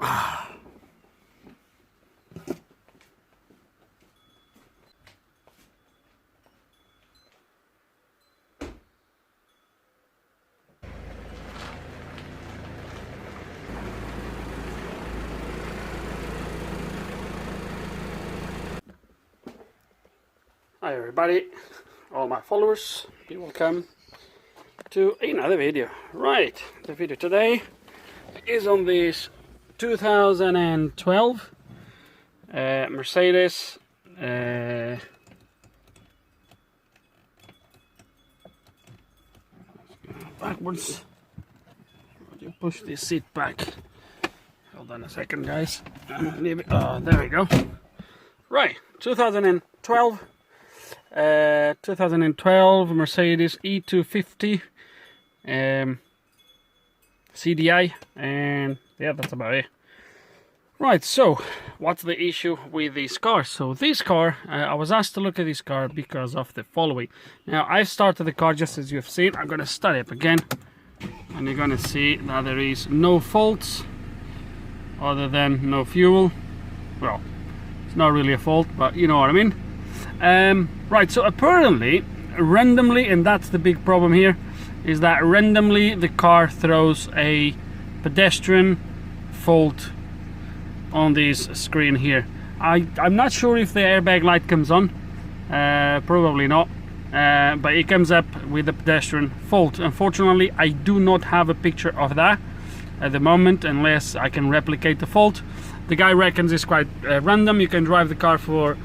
Hi everybody, all my followers, be welcome to another video. Right, the video today is on this 2012 Mercedes backwards. You push this seat back. Hold on a second, guys. Oh, there we go. Right, 2012 Mercedes E250 CDI, and yeah, that's about it. Right, so what's the issue with this car? So this car, I was asked to look at this car because of the following. Now I've started the car just as you've seen. I'm gonna start it up again, and you're gonna see that there is no faults other than no fuel. Well, it's not really a fault, but you know what I mean. Right, so apparently randomly, and that's the big problem here, is that randomly the car throws a pedestrian fault on this screen here. I'm not sure if the airbag light comes on, probably not, but it comes up with the pedestrian fault. Unfortunately, I do not have a picture of that at the moment unless I can replicate the fault. The guy reckons it's quite random. You can drive the car for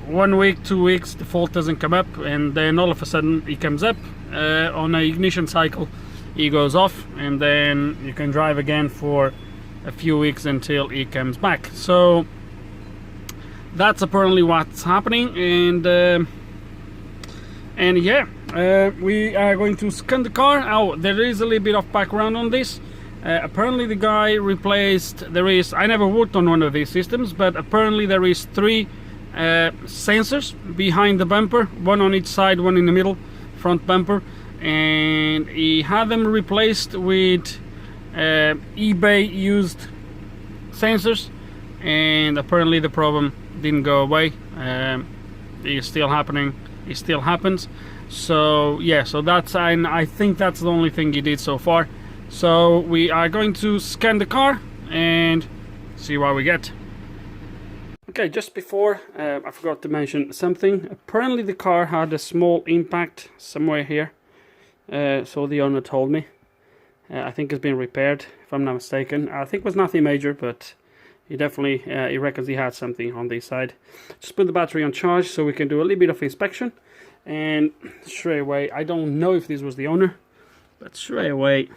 1 week, 2 weeks, the fault doesn't come up, and then all of a sudden it comes up on an ignition cycle. It goes off, and then you can drive again for a few weeks until it comes back. So that's apparently what's happening, and yeah, we are going to scan the car. Oh, there is a little bit of background on this. Apparently the guy replaced, I never worked on one of these systems, but apparently there is 3 sensors behind the bumper, one on each side, one in the middle, front bumper, and he had them replaced with eBay used sensors, and apparently the problem didn't go away. It's still happening, it still happens. So yeah, so that's, I think that's the only thing he did so far. So we are going to scan the car and see what we get. Okay, just before, I forgot to mention something. Apparently the car had a small impact somewhere here. So the owner told me. I think it's been repaired, if I'm not mistaken. I think it was nothing major, but he definitely, he reckons he had something on this side. Just put the battery on charge so we can do a little bit of inspection. And straight away, I don't know if this was the owner, but straight away,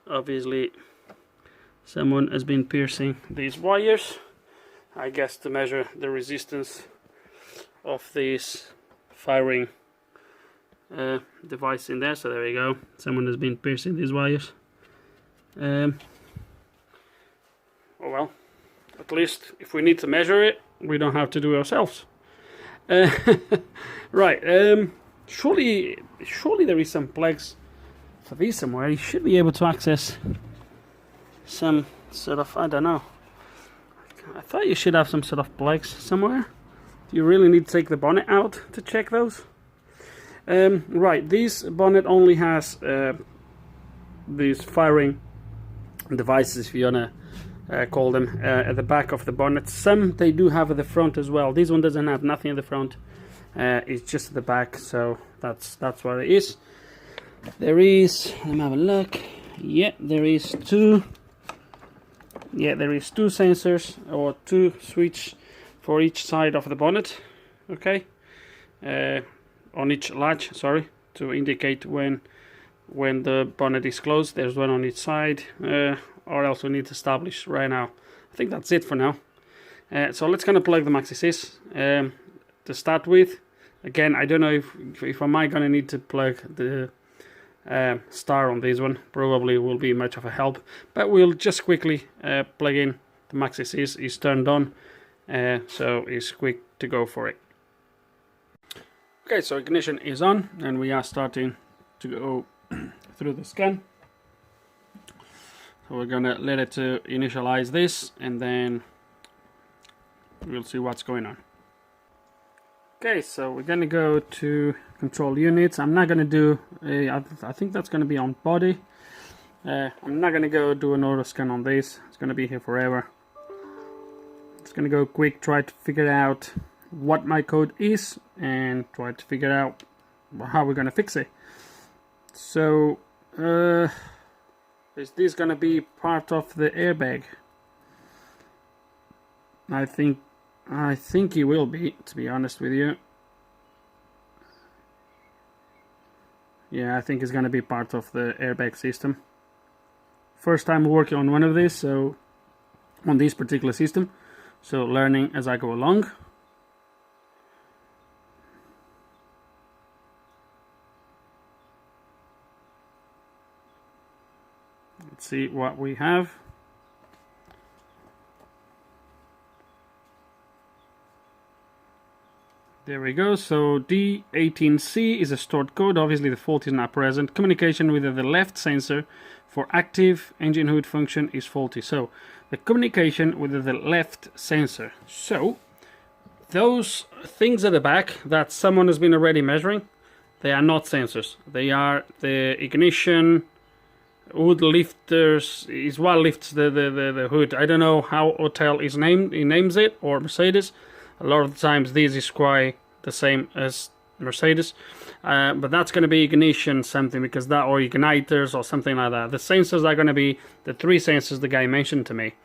obviously, someone has been piercing these wires. I guess to measure the resistance of this firing device in there. So there we go. Someone has been piercing these wires. Oh well, at least if we need to measure it, we don't have to do it ourselves. Right. Surely there is some plugs for these somewhere. You should be able to access some sort of, I don't know. I thought you should have some sort of plugs somewhere. Do you really need to take the bonnet out to check those? Right, this bonnet only has these firing devices, if you wanna call them, at the back of the bonnet. Some they do have at the front as well. This one doesn't have nothing at the front. It's just at the back, so that's what it is. There is, let me have a look. Yeah, there is 2. Yeah, there is 2 sensors, or 2 switches for each side of the bonnet. Okay, on each latch, sorry, to indicate when the bonnet is closed. There's one on each side, or else we need to establish right now. I think that's it for now. So let's kind of plug the maxi sys to start with. Again, I don't know if I might gonna need to plug the star on this one. Probably will be much of a help, but we'll just quickly plug in the maxi sys. Is turned on, so it's quick to go for it. Okay, so ignition is on and we are starting to go through the scan. So we're gonna let it to initialize this, and then we'll see what's going on. Okay, so we're gonna go to control units. I'm not gonna do I think that's gonna be on body. I'm not gonna go do an auto scan on this. It's gonna be here forever. It's gonna go quick, try to figure out what my code is and try to figure out how we're gonna fix it. So is this gonna be part of the airbag? I think it will be, to be honest with you. Yeah, I think it's gonna be part of the airbag system. First time working on one of these, so on this particular system, so learning as I go along. Let's see what we have. There we go. So D18C is a stored code. Obviously the fault is not present. Communication with the left sensor for active engine hood function is faulty. So the communication with the left sensor. So those things at the back that someone has been already measuring, they are not sensors. They are the ignition hood lifters, is what lifts the hood. I don't know how Autel is named. He names it, or Mercedes. A lot of the times this is quite the same as Mercedes, but that's going to be ignition something, because that, or igniters or something like that. The sensors are going to be the three sensors the guy mentioned to me,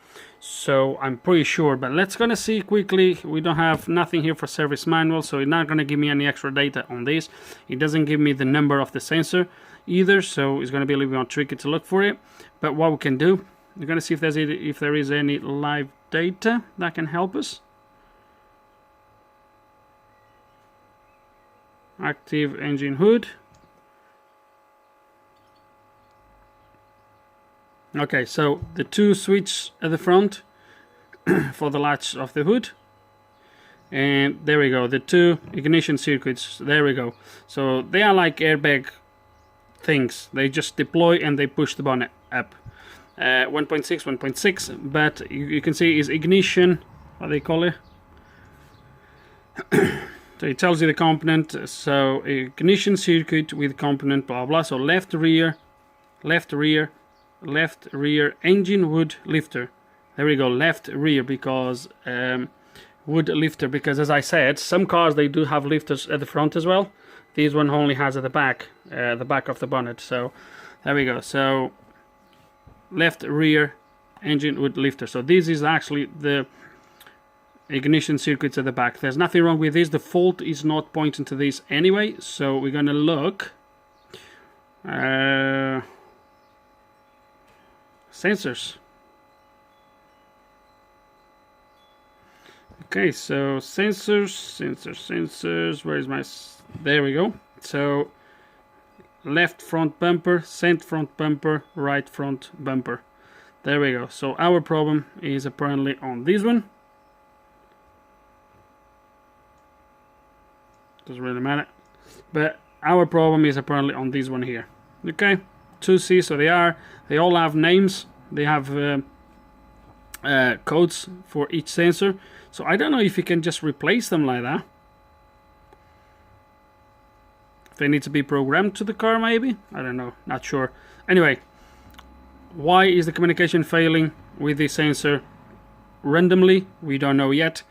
so I'm pretty sure. But let's gonna see quickly. We don't have nothing here for service manual, so it's not going to give me any extra data on this. It doesn't give me the number of the sensor either, so it's going to be a little bit more tricky to look for it. But what we can do, we're going to see if there is any live data that can help us. Active engine hood. Okay, so the two switches at the front for the latch of the hood, and there we go, the two ignition circuits. There we go. So they are like airbag things. They just deploy and they push the bonnet up. 1.6, but you can see is ignition, what they call it. So it tells you the component. So ignition circuit with component blah blah. So left rear, left rear, left rear engine hood lifter. There we go, left rear, because wood lifter, because as I said, some cars they do have lifters at the front as well. This one only has at the back of the bonnet. So there we go. So left rear engine hood lifter. So this is actually the ignition circuits at the back. There's nothing wrong with this. The fault is not pointing to this anyway. So we're gonna look. Sensors. Okay, so sensors. Where is my? There we go. So left front bumper, center front bumper, right front bumper. There we go. So our problem is apparently on this one. Doesn't really matter, but our problem is apparently on this one here. Okay, 2C. So they all have names. They have codes for each sensor. So I don't know if you can just replace them like that. If they need to be programmed to the car, maybe. I don't know. Not sure. Anyway, why is the communication failing with the sensor randomly? We don't know yet.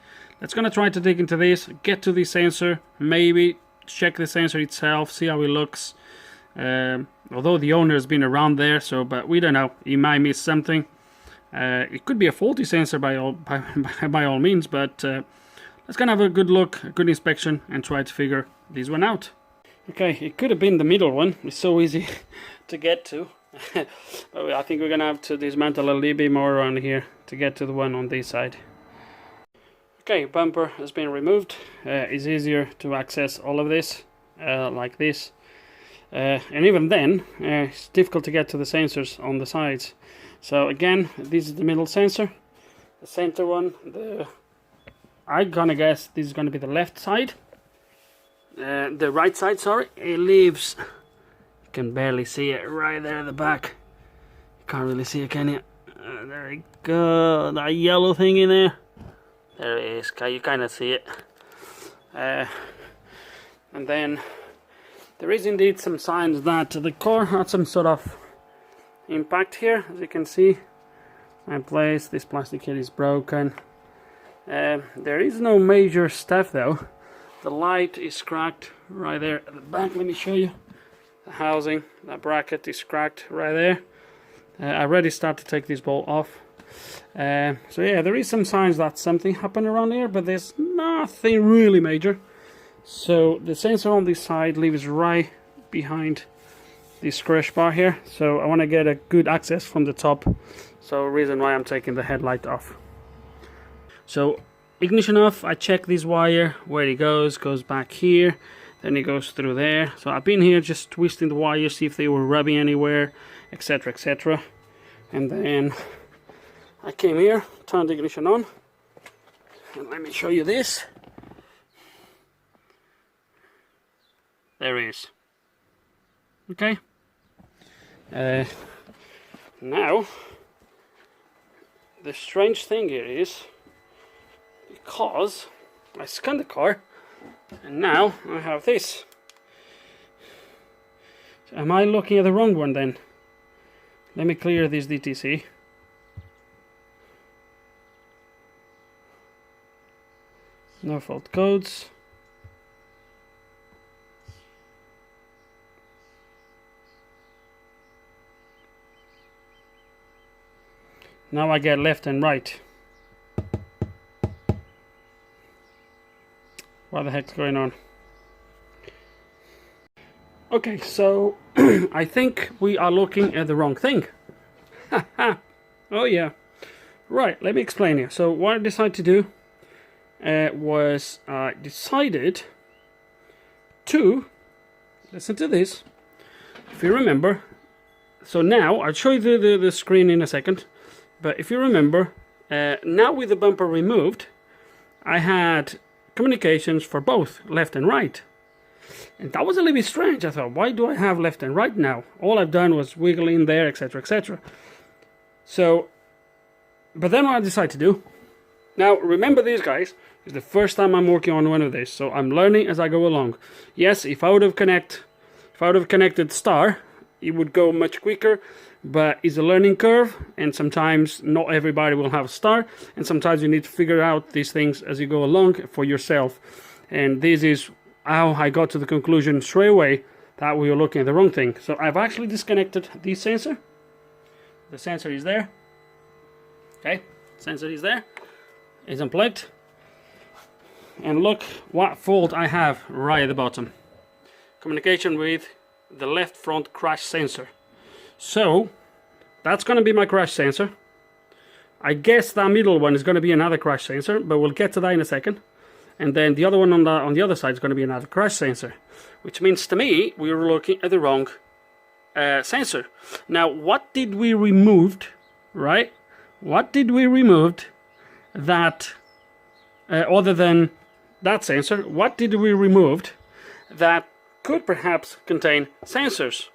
Let's gonna try to dig into this, get to the sensor, maybe check the sensor itself, see how it looks. Although the owner has been around there, so but we don't know. He might miss something. It could be a faulty sensor by all means, but let's gonna have a good look, a good inspection, and try to figure this one out. Okay, it could have been the middle one. It's so easy to get to. But I think we're gonna have to dismantle a little bit more around here to get to the one on this side. Okay, bumper has been removed. It's easier to access all of this like this, and even then it's difficult to get to the sensors on the sides. So again, this is the middle sensor, the center one. I'm gonna guess this is gonna be the left side, the right side. Sorry, it leaves. You can barely see it right there at the back. You can't really see it, can you? There we go. That yellow thing in there. There it is. You kind of see it. And then there is indeed some signs that the car had some sort of impact here. As you can see, my place, this plastic here is broken. There is no major stuff though. The light is cracked right there at the back. Let me show you. The housing, that bracket is cracked right there. I already started to take this bolt off. So yeah, there is some signs that something happened around here, but there's nothing really major. So the sensor on this side lives right behind this crash bar here. So I want to get a good access from the top. So reason why I'm taking the headlight off. So ignition off, I check this wire, where it goes back here, then it goes through there. So I've been here just twisting the wires, see if they were rubbing anywhere, etc, etc. And then I came here, turned the ignition on, and let me show you this. There it is. Okay. Now, the strange thing here is, because I scanned the car, and now I have this. So am I looking at the wrong one then? Let me clear this DTC. No fault codes. Now I get left and right. What the heck's going on? Okay, so I think we are looking at the wrong thing. Oh yeah. Right, let me explain here. So what I decided to do was I decided to listen to this. If you remember, so now I'll show you the screen in a second. But if you remember, now with the bumper removed, I had communications for both left and right. And that was a little bit strange. I thought, why do I have left and right now? All I've done was wiggle in there, etc, etc. So, but then what I decided to do, now remember this guys, it's the first time I'm working on one of these, so I'm learning as I go along. Yes, if I would have connected star, it would go much quicker, but it's a learning curve, and sometimes not everybody will have a star, and sometimes you need to figure out these things as you go along for yourself. And this is how I got to the conclusion straight away that we were looking at the wrong thing. So I've actually disconnected this sensor. The sensor is there. Okay, sensor is there. It's unplugged. And look what fault I have right at the bottom. Communication with the left front crash sensor. So that's going to be my crash sensor. I guess that middle one is going to be another crash sensor, but we'll get to that in a second. And then the other one on the other side is going to be another crash sensor, which means to me we were looking at the wrong sensor. Now, what did we remove? Right? What did we remove that other than that sensor? What did we remove that could perhaps contain sensors?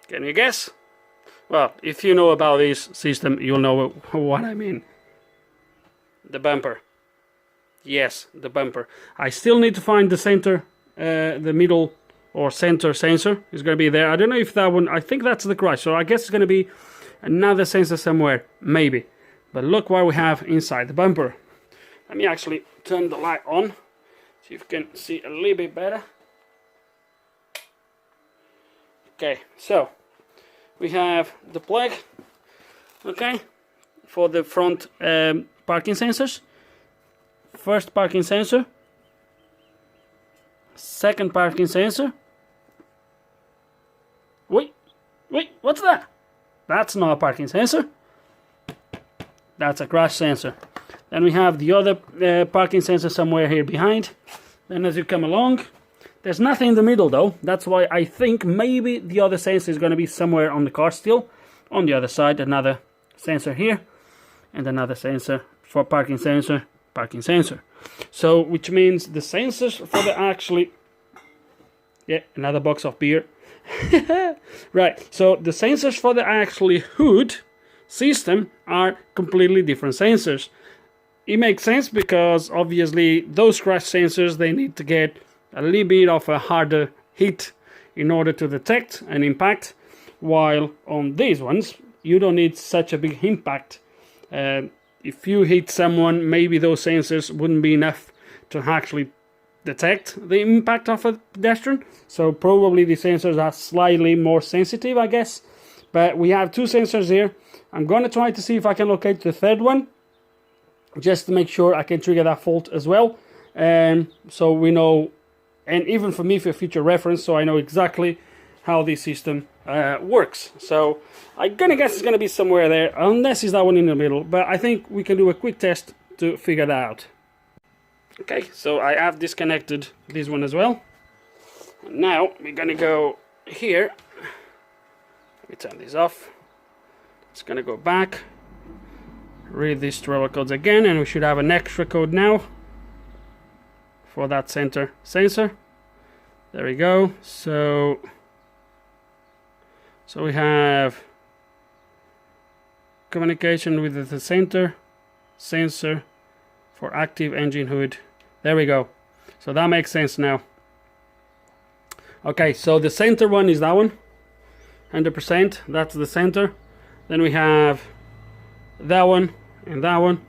Can you guess? Well, if you know about this system, you'll know what I mean. The bumper. Yes, the bumper. I still need to find the center, the middle or center sensor is going to be there. I don't know if that one, I think that's the crash. So I guess it's going to be another sensor somewhere, maybe. But look what we have inside the bumper. Let me actually turn the light on, see if you can see a little bit better. Okay, so we have the plug, okay, for the front parking sensors. First parking sensor, second parking sensor. Wait, what's that? That's not a parking sensor. That's a crash sensor. Then we have the other parking sensor somewhere here behind. Then as you come along, there's nothing in the middle though. That's why I think maybe the other sensor is going to be somewhere on the car still. On the other side, another sensor here. And another sensor for parking sensor. Parking sensor. So which means the sensors for the actually, yeah, another box of beer. Right, so the sensors for the actually hood system are completely different sensors. It makes sense because obviously those crash sensors, they need to get a little bit of a harder hit in order to detect an impact, while on these ones you don't need such a big impact. If you hit someone, maybe those sensors wouldn't be enough to actually detect the impact of a pedestrian, so probably the sensors are slightly more sensitive, I guess. But we have two sensors here. I'm going to try to see if I can locate the third one, just to make sure I can trigger that fault as well, so we know, and even for me for future reference, so I know exactly how this system works. So I'm gonna guess it's gonna be somewhere there, unless it's that one in the middle, but I think we can do a quick test to figure that out. Okay, so I have disconnected this one as well. Now we're gonna go here. Let me turn this off. It's gonna go back, read these travel codes again, and we should have an extra code now for that center sensor. There we go. So we have communication with the center sensor for active engine hood. There we go. So that makes sense now. Okay, so the center one is that one, 100%. That's the center. Then we have that one and that one,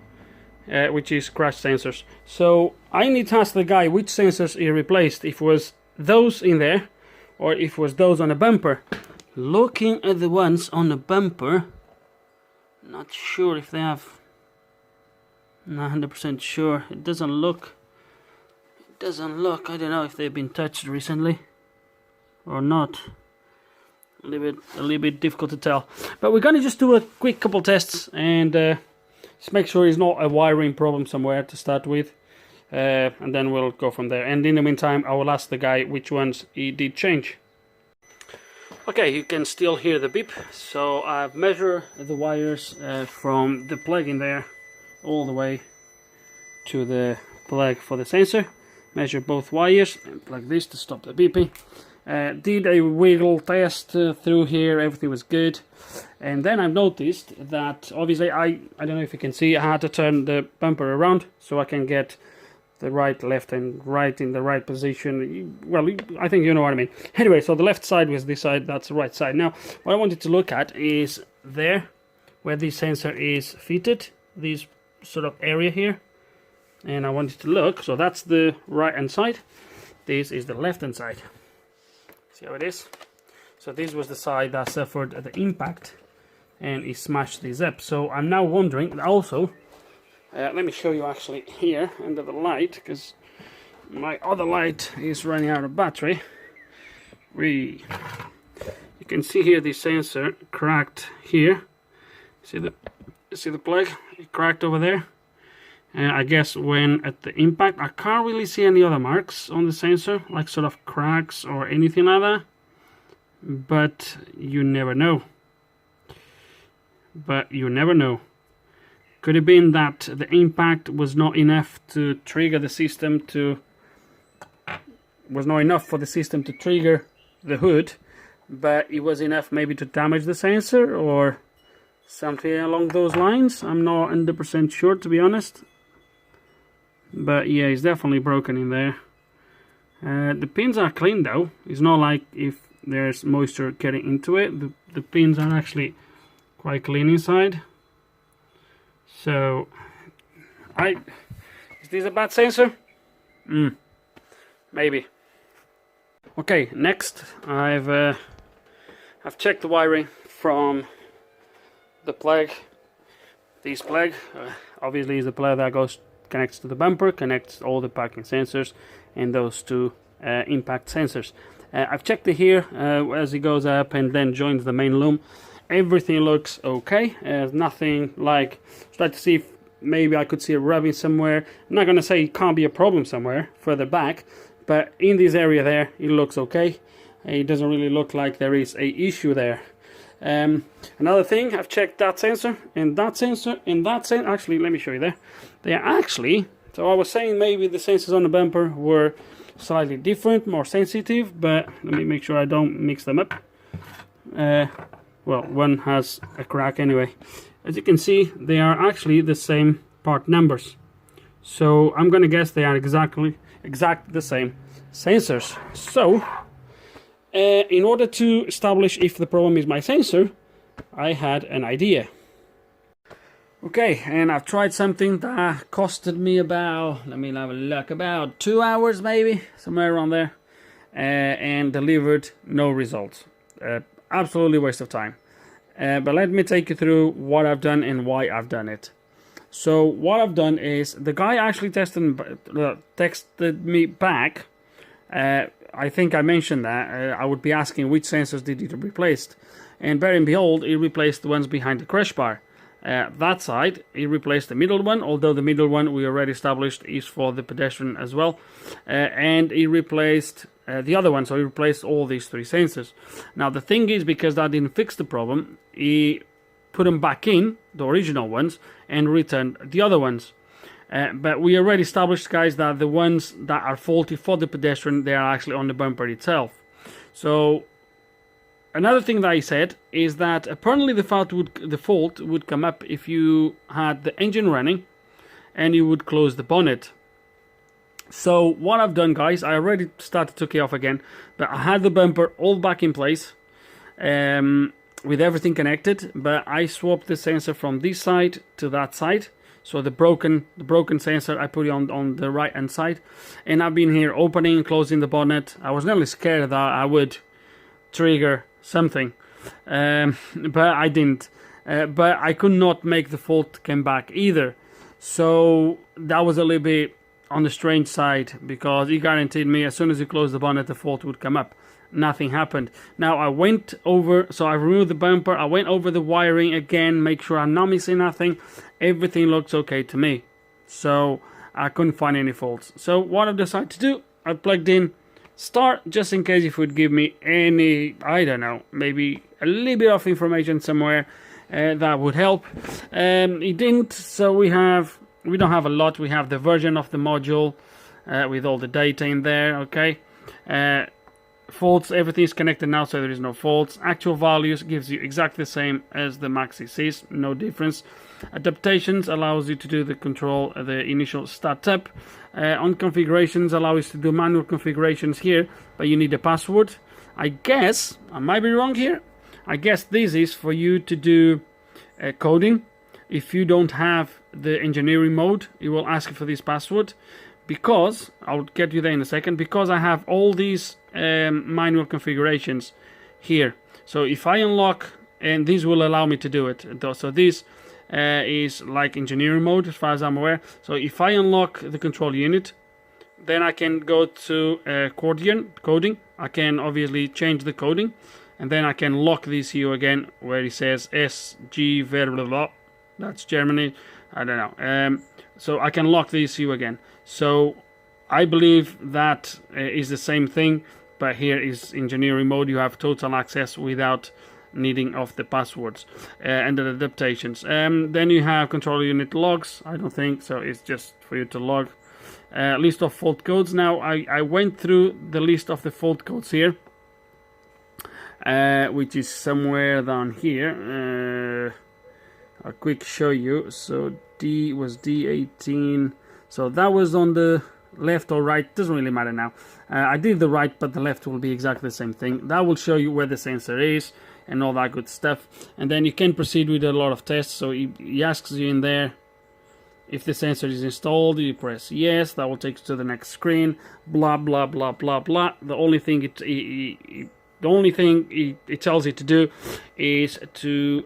which is crash sensors. So I need to ask the guy which sensors he replaced, if it was those in there or if it was those on the bumper. Looking at the ones on the bumper, not sure if they have, not 100% sure. It doesn't look, I don't know if they've been touched recently or not. A little bit difficult to tell. But we're gonna just do a quick couple tests and just make sure it's not a wiring problem somewhere to start with, and then we'll go from there. And in the meantime, I will ask the guy which ones he did change. Okay, you can still hear the beep. So I've measured the wires from the plug in there all the way to the plug for the sensor. Measure both wires and plug this to stop the beeping. Did a wiggle test through here, everything was good. And then I've noticed that obviously I don't know if you can see, I had to turn the bumper around so I can get the right, left and right in the right position. Well, I think you know what I mean. Anyway, so the left side was this side, that's the right side. Now what I wanted to look at is there where this sensor is fitted, this sort of area here, and I wanted to look, so that's the right hand side, this is the left hand side. See how it is? So this was the side that suffered the impact and it smashed this up. So I'm now wondering also, let me show you actually here under the light, because my other light is running out of battery. You can see here the sensor cracked here. See the plug? It cracked over there. I guess when at the impact, I can't really see any other marks on the sensor, like sort of cracks or anything like that. But you never know. Could have been that the impact was not enough to trigger the system was not enough for the system to trigger the hood, but it was enough maybe to damage the sensor or something along those lines. I'm not 100% sure, to be honest. But yeah, it's definitely broken in there. The pins are clean though. It's not like if there's moisture getting into it. The pins are actually quite clean inside. So, is this a bad sensor? Maybe. Okay, next I've checked the wiring from the plug. This plug obviously is the plug that connects to the bumper, connects all the parking sensors and those two impact sensors. I've checked it here as it goes up and then joins the main loom. Everything looks okay. Nothing like, try to see if maybe I could see a rubbing somewhere. I'm not going to say it can't be a problem somewhere further back, but in this area there it looks okay. It doesn't really look like there is a issue there. Another thing, I've checked that sensor and that sensor and that sensor. Actually, let me show you there. They are actually, so I was saying maybe the sensors on the bumper were slightly different, more sensitive, but let me make sure I don't mix them up. Well, one has a crack anyway. as you can see, they are actually the same part numbers. So I'm gonna guess they are exactly the same sensors. So in order to establish if the problem is my sensor, I had an idea. Okay, and I've tried something that costed me about, let me have a look, about 2 hours maybe, somewhere around there, and delivered no results. Absolutely waste of time. But let me take you through what I've done and why I've done it. So what I've done is, the guy actually texted me back. I think I mentioned that I would be asking which sensors did he replace, and bear and behold, he replaced the ones behind the crash bar. That side, he replaced the middle one, although the middle one we already established is for the pedestrian as well. And he replaced the other one, so he replaced all these 3 sensors. Now the thing is, because that didn't fix the problem, he put them back in, the original ones, and returned the other ones. But we already established, guys, that the ones that are faulty for the pedestrian, they are actually on the bumper itself. So another thing that I said is that apparently the fault would come up if you had the engine running and you would close the bonnet. So what I've done, guys, I already started to key off again, but I had the bumper all back in place with everything connected, but I swapped the sensor from this side to that side. So the broken sensor, I put it on the right hand side, and I've been here opening and closing the bonnet. I was nearly scared that I would trigger something, but I didn't. But I could not make the fault come back either. So that was a little bit on the strange side, because he guaranteed me as soon as you close the bonnet the fault would come up. Nothing happened. Now I went over, so I removed the bumper, I went over the wiring again, make sure I'm not missing nothing. Everything looks okay to me, so I couldn't find any faults. So what I decided to do, I plugged in start, just in case if it would give me any, I don't know, maybe a little bit of information somewhere that would help. It didn't, so we don't have a lot. We have the version of the module with all the data in there. Okay, faults, everything is connected now, so there is no faults. Actual values gives you exactly the same as the Maxi sees, no difference. Adaptations allows you to do the control, the initial startup. On configurations allows you to do manual configurations here, but you need a password. I guess, I might be wrong here, I guess this is for you to do coding. If you don't have the engineering mode, it will ask you for this password, because, I'll get you there in a second, because I have all these manual configurations here. So if I unlock, and this will allow me to do it, so this is like engineering mode as far as I'm aware. So if I unlock the control unit, then I can go to coding. I can obviously change the coding, and then I can lock the ECU again where it says SG blah blah blah. That's Germany, I don't know. So I can lock the ECU again. So I believe that is the same thing, but here is engineering mode. You have total access without needing of the passwords and the adaptations. Then you have control unit logs. I don't think so, it's just for you to log. List of fault codes. Now I went through the list of the fault codes here, which is somewhere down here. I'll quick show you. So D was D18, so that was on the left or right, doesn't really matter now. I did the right, but the left will be exactly the same thing. That will show you where the sensor is and all that good stuff, and then you can proceed with a lot of tests. So he asks you in there if the sensor is installed. You press yes, that will take you to the next screen, blah blah blah blah blah. The only thing it tells you to do is to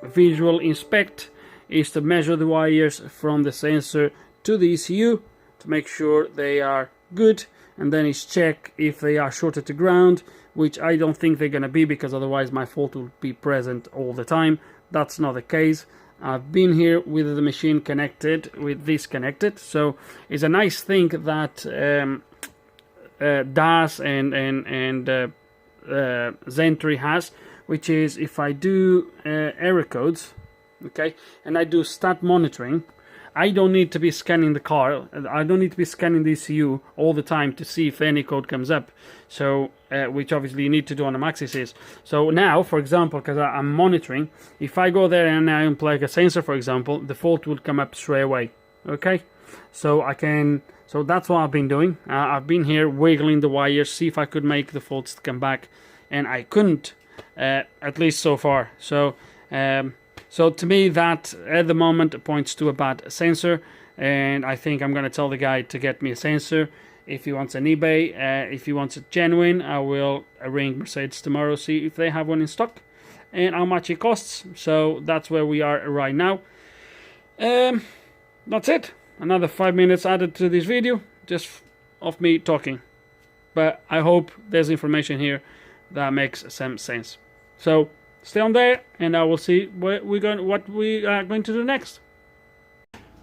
visual inspect, is to measure the wires from the sensor to the ECU to make sure they are good, and then is check if they are shorted to ground, which I don't think they're going to be, because otherwise my fault will be present all the time. That's not the case. I've been here with the machine connected, with this connected, so it's a nice thing that DAS and Zentry has, which is if I do error codes, okay, and I do stat monitoring, I don't need to be scanning the car. I don't need to be scanning the ECU all the time to see if any code comes up. So, which obviously you need to do on the Maxis. So now, for example, because I'm monitoring, if I go there and I unplug a sensor, for example, the fault will come up straight away. Okay, so I can. So that's what I've been doing. I've been here wiggling the wires, see if I could make the faults come back, and I couldn't, at least so far. So. So to me, that at the moment points to a bad sensor, and I think I'm gonna tell the guy to get me a sensor if he wants an eBay. If he wants it genuine, I will ring Mercedes tomorrow, see if they have one in stock and how much it costs. So that's where we are right now. That's it. Another 5 minutes added to this video, just of me talking. But I hope there's information here that makes some sense. So stay on there, and I will see what we are going to do next.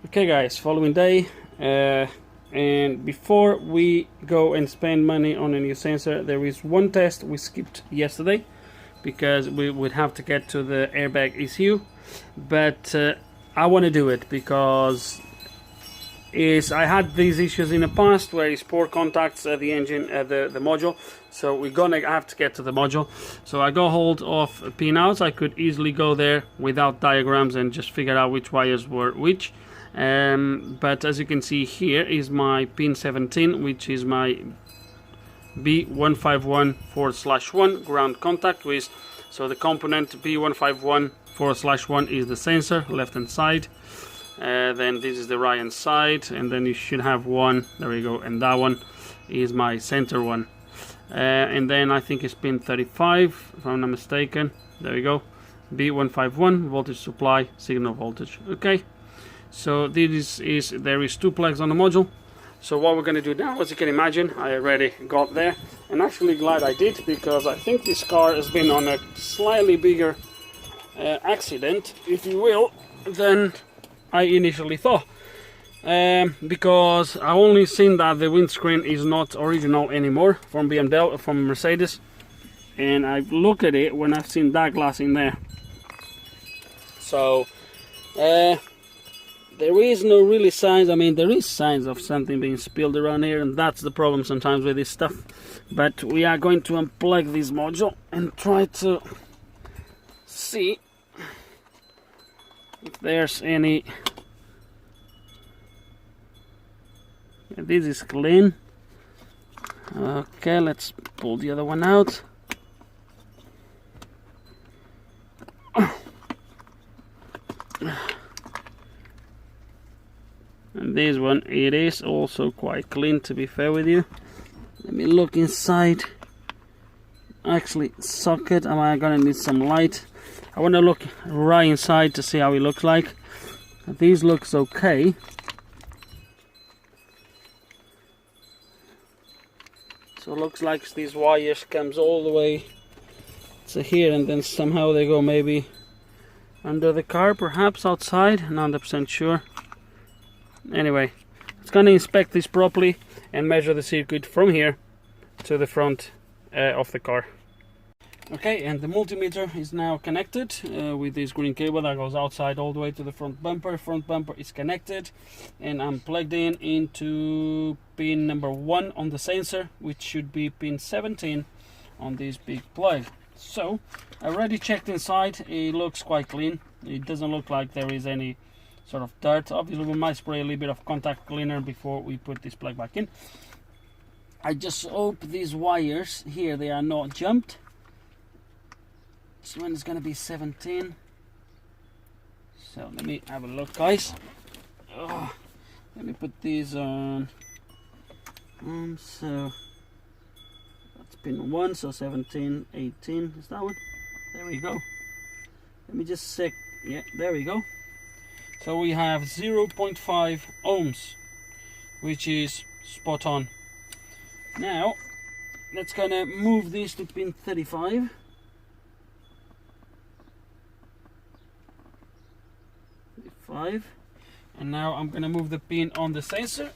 Okay, guys, following day, and before we go and spend money on a new sensor, there is one test we skipped yesterday because we would have to get to the airbag ECU, but I want to do it because I had these issues in the past where it's poor contacts at the engine, the module. So we're gonna have to get to the module. So I got hold of pinouts. I could easily go there without diagrams and just figure out which wires were which. But as you can see, here is my pin 17, which is my B151/1 ground contact with. So the component B151/1 is the sensor, left hand side. Then this is the right hand side, and then you should have one. There we go, and that one is my center one. And then I think it's pin 35, if I'm not mistaken. There we go, B151 voltage supply, signal voltage. Okay, so this is there is 2 plugs on the module. So what we're going to do now, as you can imagine, I already got there, and actually glad I did, because I think this car has been on a slightly bigger accident, if you will, than I initially thought. Because I only seen that the windscreen is not original anymore from BMW, from Mercedes, and I've looked at it when I've seen that glass in there. So there is no really signs. I mean, there is signs of something being spilled around here, and that's the problem sometimes with this stuff. But we are going to unplug this module and try to see if there's any. This is clean. Okay, let's pull the other one out. And this one, it is also quite clean, to be fair with you. Let me look inside. Actually, socket, am I gonna need some light? I want to look right inside to see how it looks like. These looks okay. So it looks like these wires comes all the way to here, and then somehow they go maybe under the car, perhaps outside, not 100% sure. Anyway, it's gonna inspect this properly and measure the circuit from here to the front of the car. Okay, and the multimeter is now connected with this green cable that goes outside all the way to the front bumper. Front bumper is connected, and I'm plugged in into pin number 1 on the sensor, which should be pin 17 on this big plug. So I already checked inside. It looks quite clean. It doesn't look like there is any sort of dirt. Obviously we might spray a little bit of contact cleaner before we put this plug back in. I just hope these wires here, they are not jumped. This one is going to be 17. So let me have a look, guys. Let me put these on. So that's pin 1, so 17, 18 is that one. There we go. Let me just check. Yeah, there we go. So we have 0.5 ohms, which is spot on. Now let's gonna move this to pin 35. And now I'm gonna move the pin on the sensor.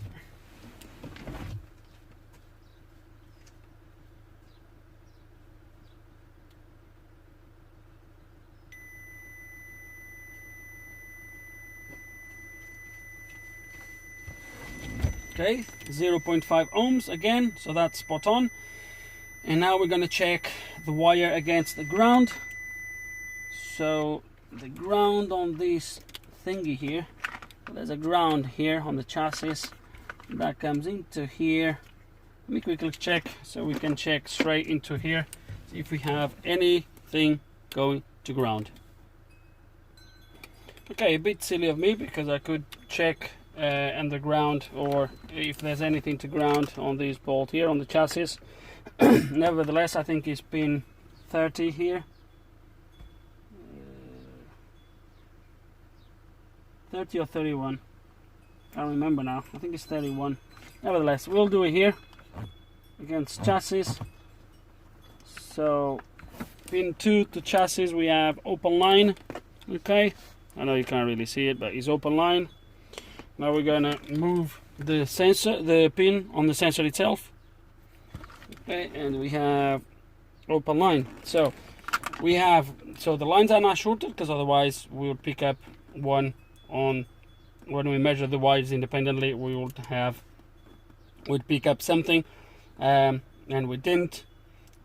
Okay, 0.5 ohms again, so that's spot on. And now we're going to check the wire against the ground. So the ground on this thingy here, there's a ground here on the chassis that comes into here. Let me quickly check, so we can check straight into here, see if we have anything going to ground. Okay, a bit silly of me, because I could check underground, or if there's anything to ground on this bolt here on the chassis. Nevertheless, I think it's pin 30 here. 30 or 31, I don't remember now. I think it's 31. Nevertheless, we'll do it here against chassis. So pin 2 to chassis, we have open line. Okay, I know you can't really see it, but it's open line. Now we're gonna move the sensor, the pin on the sensor itself. Okay, and we have open line. So we have, so the lines are not shorted, because otherwise we would pick up one on, when we measure the wires independently, we would pick up something, and we didn't.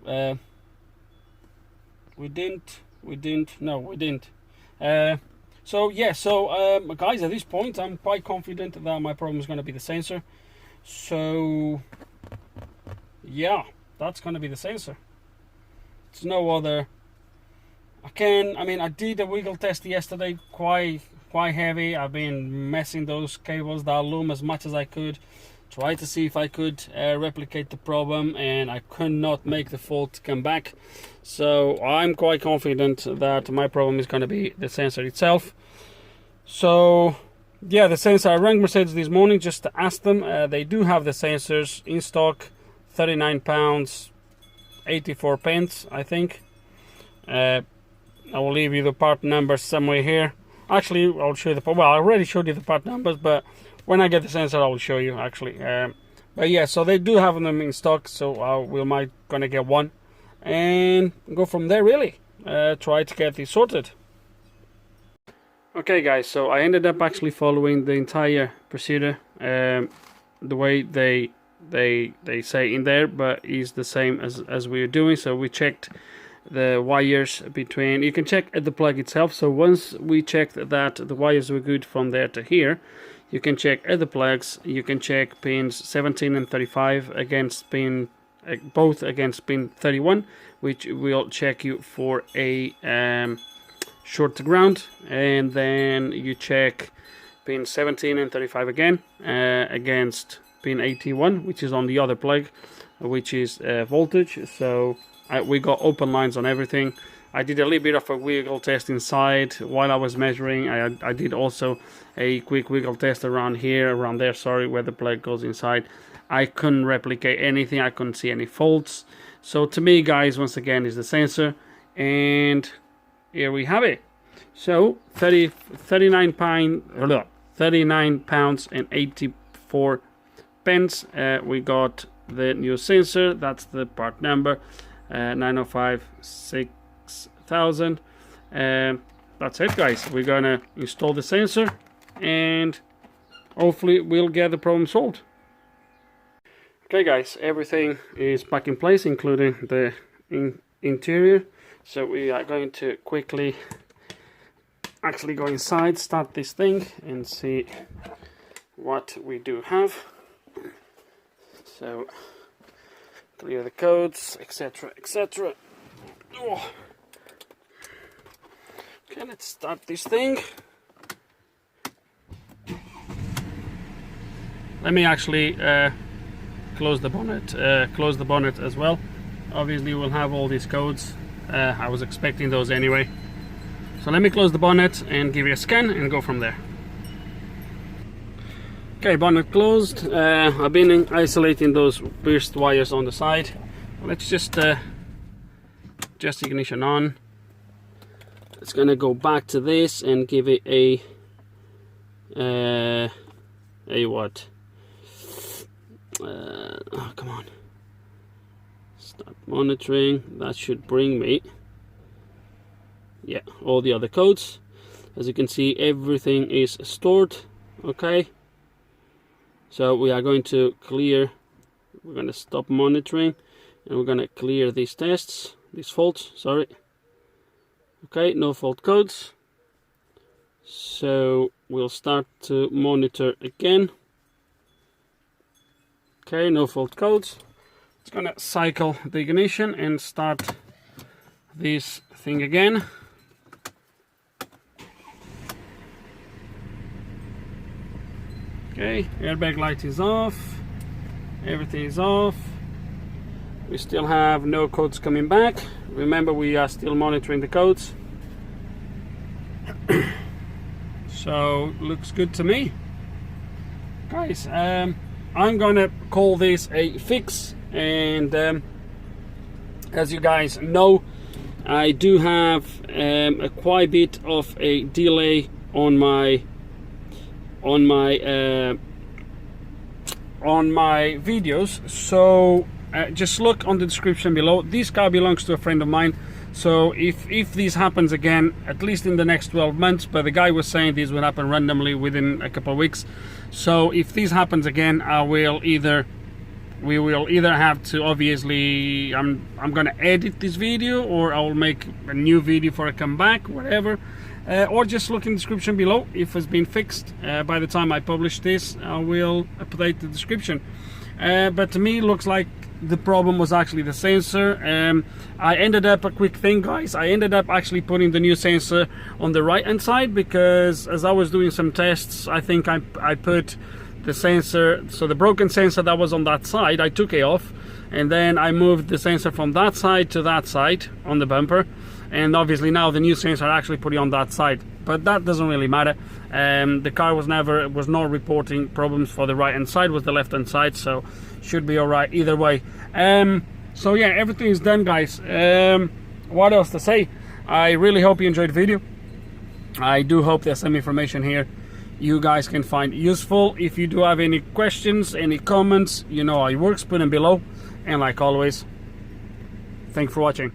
No, we didn't. So yeah, guys, at this point I'm quite confident that my problem is going to be the sensor. So yeah, that's going to be the sensor. It's no other. I did a wiggle test yesterday, quite heavy. I've been messing those cables, that loom, as much as I could, try to see if I could replicate the problem, and I could not make the fault come back. So I'm quite confident that my problem is going to be the sensor itself. So yeah, the sensor, I rang Mercedes this morning just to ask them. They do have the sensors in stock, £39, 84 pence, I think. I will leave you the part numbers somewhere here. Actually, I'll show you the part. Well, I already showed you the part numbers, but when I get the sensor, I will show you actually. But yeah, so they do have them in stock, so we might gonna get one and go from there. Really, try to get this sorted. Okay, guys. So I ended up actually following the entire procedure, the way they say in there, but is the same as we were doing. So we checked the wires between, you can check at the plug itself. So once we checked that the wires were good from there to here, you can check at the plugs. You can check pins 17 and 35 against pin, both against pin 31, which will check you for a short to ground, and then you check pin 17 and 35 again against pin 81, which is on the other plug, which is voltage. So we got open lines on everything. I did a little bit of a wiggle test inside while I was measuring. I did also a quick wiggle test around here, around there, sorry, where the plug goes inside. I couldn't replicate anything. I couldn't see any faults. So to me, guys, once again, is the sensor. And here we have it. So 39 pounds and 84 pence. We got the new sensor. That's the part number. 905-6000. That's it, guys. We're gonna install the sensor and hopefully we'll get the problem solved. Okay, guys, everything is back in place, including the interior. So we are going to quickly actually go inside, start this thing and see what we do have. So clear the codes, etc, etc. Oh. Okay, let's start this thing. Let me actually close the bonnet as well. Obviously we'll have all these codes. I was expecting those anyway. So let me close the bonnet and give you a scan and go from there. Okay, bonnet closed. I've been isolating those pierced wires on the side. Let's just ignition on. It's gonna go back to this and give it a what? Oh, come on. Start monitoring. That should bring me, yeah, all the other codes. As you can see, everything is stored. Okay. So we are going to clear, we're going to stop monitoring, and we're going to clear these tests, these faults, sorry. Okay, no fault codes. So we'll start to monitor again. Okay, no fault codes. It's gonna cycle the ignition and start this thing again. Okay, airbag light is off. Everything is off. We still have no codes coming back. Remember, we are still monitoring the codes. So looks good to me, guys. I'm gonna call this a fix, and as you guys know, I do have a quite bit of a delay on my videos. So just look on the description below. This car belongs to a friend of mine. So if this happens again, at least in the next 12 months, but the guy was saying this would happen randomly within a couple of weeks. So if this happens again, we will either have to, obviously, I'm gonna edit this video, or I will make a new video for a comeback, whatever. Or just look in the description below. If it's been fixed by the time I publish this, I will update the description. But to me, it looks like the problem was actually the sensor. I ended up, a quick thing, guys, I ended up actually putting the new sensor on the right hand side, because as I was doing some tests, I think I put the sensor, so the broken sensor that was on that side, I took it off, and then I moved the sensor from that side to that side on the bumper, and obviously now the new sensor I actually put it on that side, but that doesn't really matter. The car was not reporting problems for the right hand side, was the left hand side, so should be all right either way. So yeah, everything is done, guys. What else to say? I really hope you enjoyed the video. I do hope there's some information here you guys can find useful. If you do have any questions, any comments, you know how it works, put them below. And like always, thanks for watching.